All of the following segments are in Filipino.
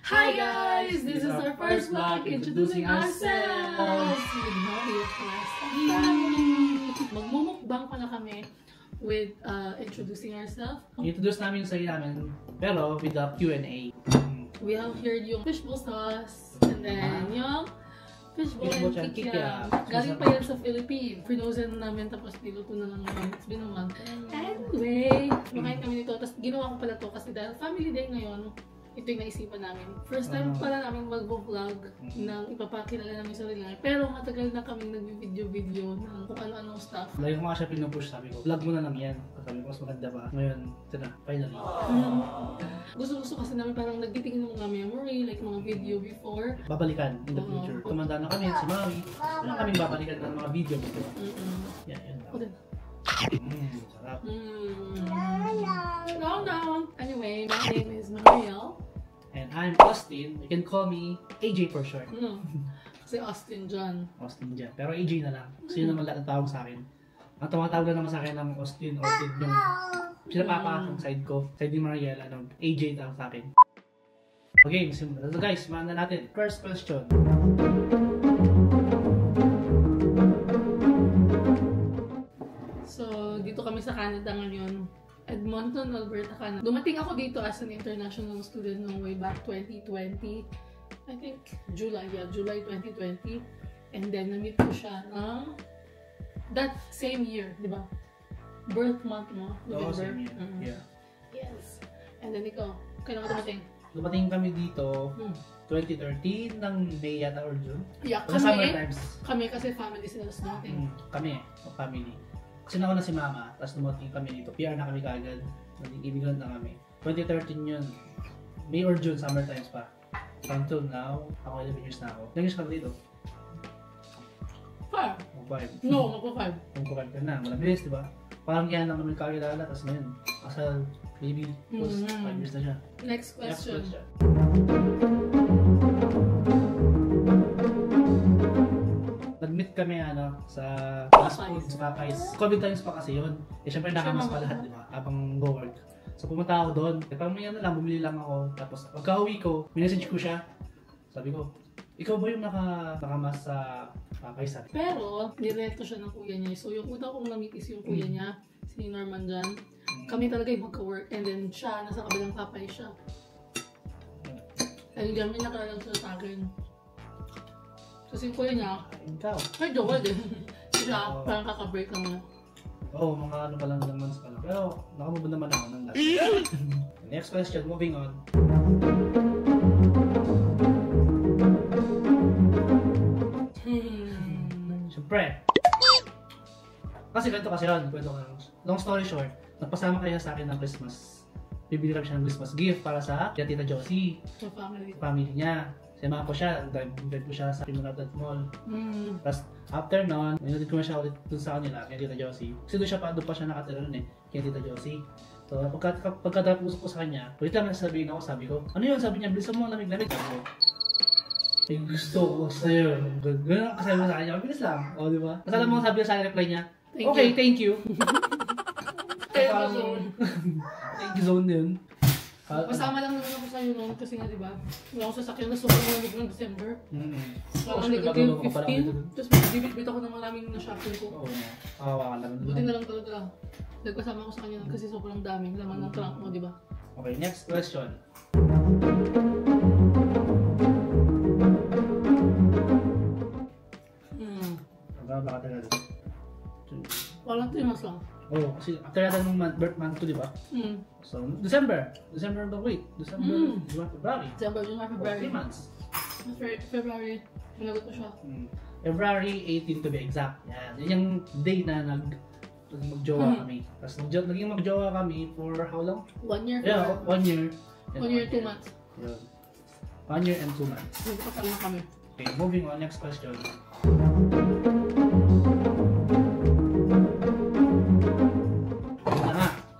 Hi guys! This is our first vlog introducing ourselves! Good morning, class. Magmumukbang pala kami with introducing ourselves. Introduce namin yung sarili namin, pero with the Q&A. We have here yung fishbowl sauce, and then yung fishbowl and kikiam. Galing pa yan sa Philippines. Frozen namin, tapos niluto na lang namin. It's been a month. Anyway, kumakain kami nito. Tapos ginawa ko pala to kasi dahil family day ngayon, ito yung naisipan namin. First time pala namin mag-vlog nang ipapakilala namin sa sarili namin. Pero matagal na kami nag-video-video ng kung ano-anong stuff. Lagi ko nga siya pinupush, sabi ko, vlog mo na lang yan. Sabi ko, mas maganda pa. Ngayon, ito na, finally. Gusto kasi namin parang nagtitingin ng mga memory, like mga video before. Babalikan in the future. Tumanda na kami, si Maui. Wala kaming babalikan ng mga video. Yan, yan. Sarap. No. Anyway, my name is Mariel. And I'm Austin. You can call me AJ for short. Kasi Austin John. Austin dyan. Pero AJ na lang. Kasi yun naman lahat ng tawag sa akin. Ang tumatawag na naman sa akin ng Austin yung sinapapa ang side ko. Side ni Mariel, AJ tawag sa akin. Okay, so guys, maana natin. First question. So, dito kami sa Canada ngayon. Edmonton, Alberta, Canada. Dumating ako dito as an international student noong way back 2020. I think July 2020. And then, na-meet ko siya ng that same year, di ba? Birth month mo, November. Same year. Yeah. Yes. And then ikaw, kailan ka dumating? Dumating kami dito 2013 ng May yata or June. Yeah, summer times. Kami kasi family sila sa dumating. Kami, family. Kasi nauna si Mama, tapos dumating kami dito. PR na kami kaagad. Naging immigrant na kami. 2013 yun. May or June, summer times pa. Until now, ako 11 years na ako. Ilang years ka ba dito? 5. Mag-5. No, magpa-5. Mag-5 ka na. Malabilis, di ba? Parang kaya lang kami kakilala, tapos ngayon, kasal, baby, post, 5 years na siya. Next question. Nag-meet kami sa Popeyes. COVID times pa kasi yun. Eh syempre nakamas pa lahat, di ba? Habang go-work. So pumunta ako doon. Parang may bumili lang ako. Tapos pagka-uwi ko, minessage ko siya. Sabi ko, ikaw ba yung nakamas sa Popeyes? Pero, nireto siya ng kuya niya. So yung una kong na-meet is yung kuya niya, si Norman Jan. Kami talaga yung magka-work. And then siya, nasa kabilang Popeyes siya. And then may nakalalang siya sa akin. Kasi yung kuya niya, medyo well din. Siya, parang kaka-break lang na. Oo, mga pa lang months pa lang. Pero nakamove naman ako ng last. Next question, moving on. Siyempre. Kasi ganito kasi yun. Long story short, nagpasama kayo sa akin ng Christmas. Bibili kami siya ng Christmas gift para sa Tita Josie. Sa family niya. Sinama ko siya, drive ko siya sa Pinunatan Mall. Tapos after nun, minutid ko na siya ulit dun sa kanila, kay Tita Josie. Kasi doon pa siya nakatira nun kay Tita Josie. So pagkatapos ko sa kanya, ulit naman sabihin ako, sabi ko, ano yun? Sabi niya, bilisan mo ang lamig-lamig. Sabi ko, gusto ko sa'yo. Ganun ang kasabi mo sa kanya, mabilis lang. O, di ba? Kasi alam mo, sabi niya sa akin, reply niya, okay, thank you. Thank you zone yun. Masama lang naman ako sa'yo noon kasi nga diba, wala akong sasakyan na sobrang malamig ng December. So, negative 15, tapos bibit-bit ako ng maraming na-shopping ko. Oo, kawawa ka lang. Buti na lang talaga. Nagkasama ko sa kanya kasi sobrang daming laman ng trunk mo, diba? Okay, next question. Baka tagal dito. Walang 3 months lang. Oo, kasi after yata nung birth month ko, di ba? So, December the week. December, February. December, January, February. 3 months. February, pinagot ko siya. February 18 to be exact. Yan. Yan yung day na mag-jowa kami. Tapos naging mag-jowa kami for how long? 1 year. Yeah, 1 year. 1 year, 2 months. 1 year and 2 months. Nagpapakain na kami. Okay, moving on. Next question.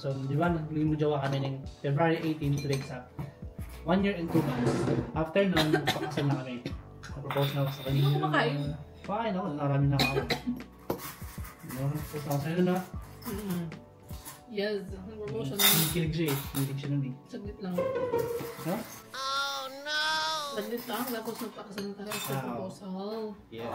So, di ba, naging magjowa kami ng February 18 to be exact. 1 year and 2 months. After nun, pakasal na kami. Napropose na ako sa kanya. Hindi mo kumakain? Kumakain ako, narami na ako. Napropose ako sa'yo na. Yes, nag-promotion na. Kilig siya eh. Kilig siya nun eh. Saglit lang. Huh? Oh no! Saglit lang, tapos nagpakasal tayo sa proposal. Yes.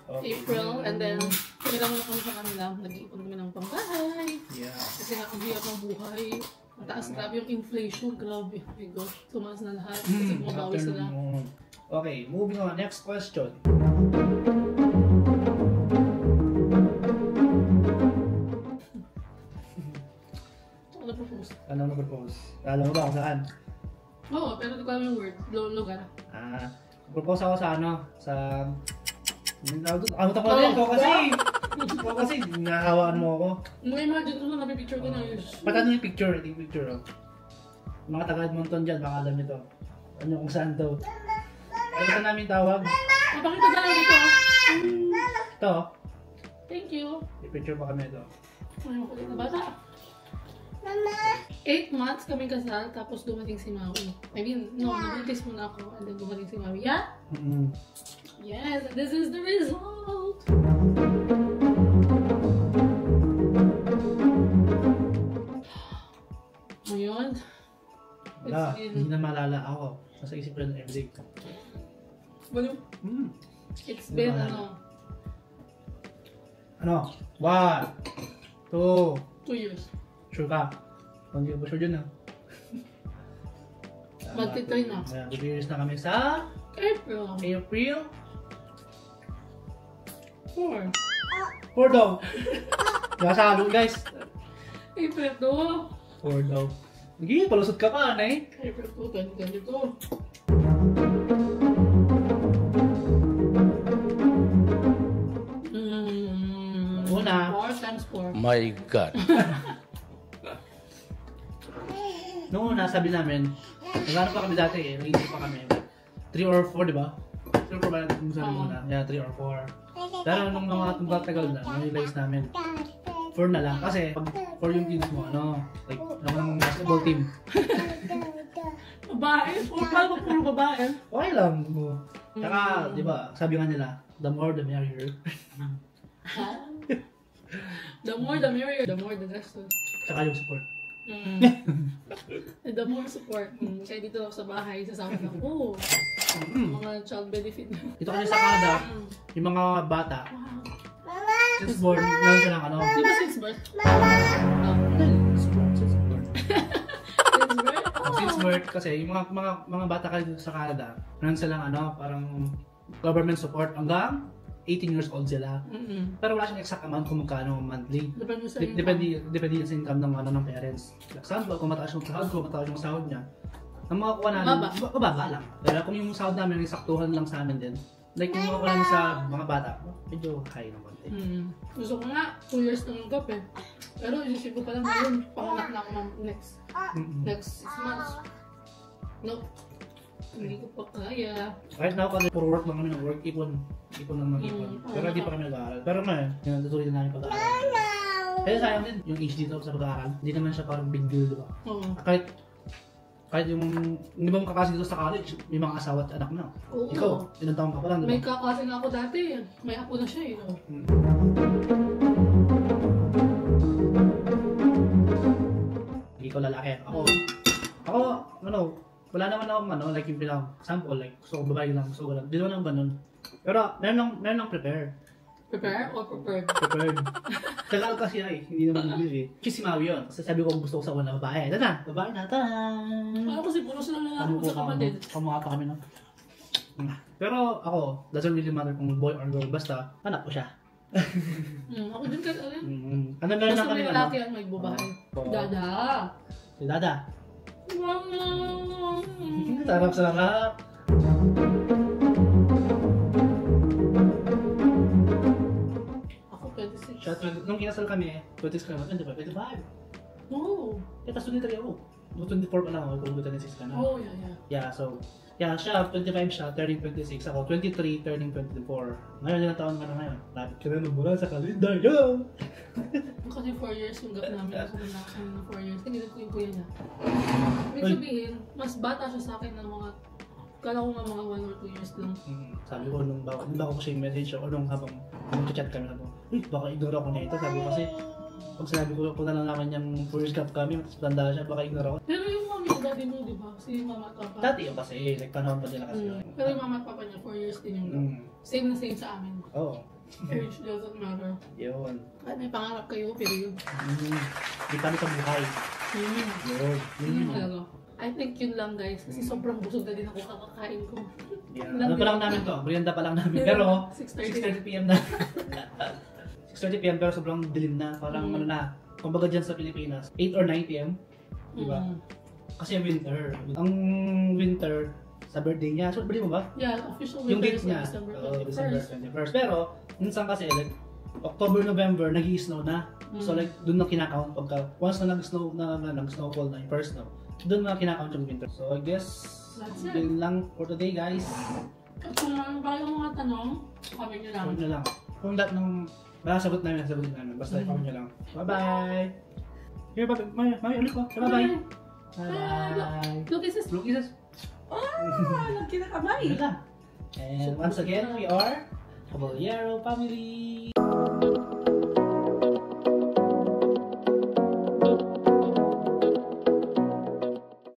Okay. April, and then pinila mo na kami sa kanila, nag-iipon kami ng pangbahay. Yeah. Kasi nga, ang hirap ng buhay. Mataas, grabe yung inflation, grabe. Oh my gosh, tumaas na lahat. Kasi bumabawi sila. Okay, moving on. Next question. Ano propose? Ano na-propose? Alam mo ba kung saan? Oo, pero di ko alam yung word. Lugar. Propose ako sa ano? Sa... Ano ko na ito kasi? Ito kasi, nakakawaan mo ako. Imagine ko na napipicture ko na yun. Patano yung picture? Yung picture, oh. Mga taga Edmonton dyan, baka alam nito. Ano kung saan to? Ano sa namin tawag? Mapakita dyan dito. Ito. Thank you. I-picture pa kami ito. Ay, makulit na bata. 8 months kaming kasal, tapos dumating si Maui. I mean, no, nabuntis muna ako, and then dumating si Maui. Yeah? Yes, this is the result! Ngayon, Wala, hindi na maalala ako. Nasa isip ko ng everyday. It's been, Ano? 1, 2, 2 years. sure ka? Hindi ko ba sure dyan, Magti-try na. Ayan, 2 years na kami sa April. April 4. 4 daw. Nakasalo, guys. April 2. 4 daw. Sige, palusot ka pa, anay. April 2, 2022. Una. 4 times 4. My God. Noong una, sabi namin, nagano pa kami dati eh, nag-iisip pa kami. 3 or 4, di ba? 3 or 4 ba yung sabi mo na? Yeah, 3 or 4. Pero nung mga tagal na, na-realize namin, 4 na lang. Kasi pag 4 yung teams mo, ano, like, ng basketball team. Babae? Paano ba puro babae? Okay lang. Saka, di ba, sabi nga nila, the more the merrier. The more the merrier, the more the less. Saka yung support. The more support. Kaya dito ako sa bahay, sasama ako. Mga child benefit. Dito kasi sa Canada, yung mga bata, since born, lang silang ano. Di ba since birth? Since birth kasi, yung mga bata kasi dito sa Canada, meron silang ano, parang government support hanggang 18 years old sila. Pero wala siyang exact amount kung magkano monthly. Depende sa Depende sa income ng ano ng parents. For example, kung mataas yung sahod ko, mataas yung sahod niya, ang makakuha namin, mababa lang. Pero kung yung sahod namin, saktuhan lang sa amin din. Like yung makakuha namin sa mga bata, medyo high ng konti. Gusto ko nga, 2 years na ng gap eh. Pero isisip ko pa lang ngayon, panganak na ako ng next 6 months. Nope. Hindi ko pa kaya. Right now, kasi puro work lang kami ng work, ipon lang ng ipon. Pero hindi pa kami nag-aaral. Pero ngayon, natutuloy na namin pag-aaral. Kaya sayang din yung age dito sa pag-aaral. Hindi naman siya parang big deal, di ba? Kahit yung, hindi ba makakasi dito sa college, may mga asawa at anak na. Oo. Ikaw, ilang taon ka pa lang, di ba? May kakasi nga ako dati. May apo na siya eh. Ikaw lalaki. Ako, ano, wala naman akong ano, like yung bilang sample, like gusto ko babae lang, gusto ko lang. Hindi naman akong ganun. Pero meron lang prepare. Prepare or prepared? Prepared. Tagalog kasi ay, hindi naman English eh. Kasi si Maui yun. Kasi sabi ko gusto ko sa una babae. Ito na, babae na, taan! Ako kasi puro sila lalaki ko sa kapatid. Kamukha pa kami no. Pero ako, doesn't really matter kung boy or girl, basta anak ko siya. Ako din kasi alin. Ano meron Gusto lang ko kami yung ano? lalaki ang may babae. Dada! Si Dada. Wow! Sarap. Ako 26. Siya, nung kinasal kami, 26 ka naman, 25. Oo. Tapos 23 ako. 24 pa lang ako, kung 26 ka na. Oh, yeah. Yeah, so, siya, 25 siya, turning 26. Ako, 23, turning 24. Ngayon, ilang taon ka na ngayon? Lapit ka na nung mula sa kalendar, yo! Kasi 4 years yung gap namin. Ako na ako ng 4 years. Tinignan ko yung kuya niya. Ibig sabihin, mas bata siya sa akin ng mga, kala ko nga mga 1 or 2 years lang. Sabi ko, nung bago ko siya yung message ako, nung habang nag-chat kami na to, baka ignore ako niya ito. Sabi ko kasi, pag sinabi ko, punta lang namin yung 4 years gap kami, mas tanda siya, baka ignore ako. Pero yung yung daddy mo, di ba? Si mama at papa. Dati yun kasi, like panahon pa nila kasi. Pero yung mama at papa niya, 4 years din yung same na same sa amin. Oo. Age doesn't matter. Yun. At may pangarap kayo, period. Di kami sa buhay. Yun. Yun talaga. I think yun lang guys, kasi sobrang busog na din ako kakakain ko. Yeah. Ano pa lang namin to? Merienda pa lang namin. Pero 6:30 PM na. 6:30 PM pero sobrang dilim na. Parang ano na. Kumbaga dyan sa Pilipinas, 8 or 9 PM. Diba? Kasi winter. Ang winter, sa birthday niya. So, birthday mo ba? Yeah, official Yung winter date is niya. December 21st. 21st. Pero, minsan kasi, like, October, November, nag-i-snow na. So, like, dun na kinakount pagka, once na nag-snow, nag-snowfall na yung first snow, dun na kinakount yung winter. So, I guess, yun lang for today, guys. At kung balang mga tanong, comment nyo lang. Comment nyo lang. Kung lahat ng, sagot namin. Basta comment nyo lang. Bye-bye! Here, mami, ulit ko. Bye-bye! Bye-bye! Blue kisses! Blue kisses! Nagkinakamay! And once again, we are Caballero Family!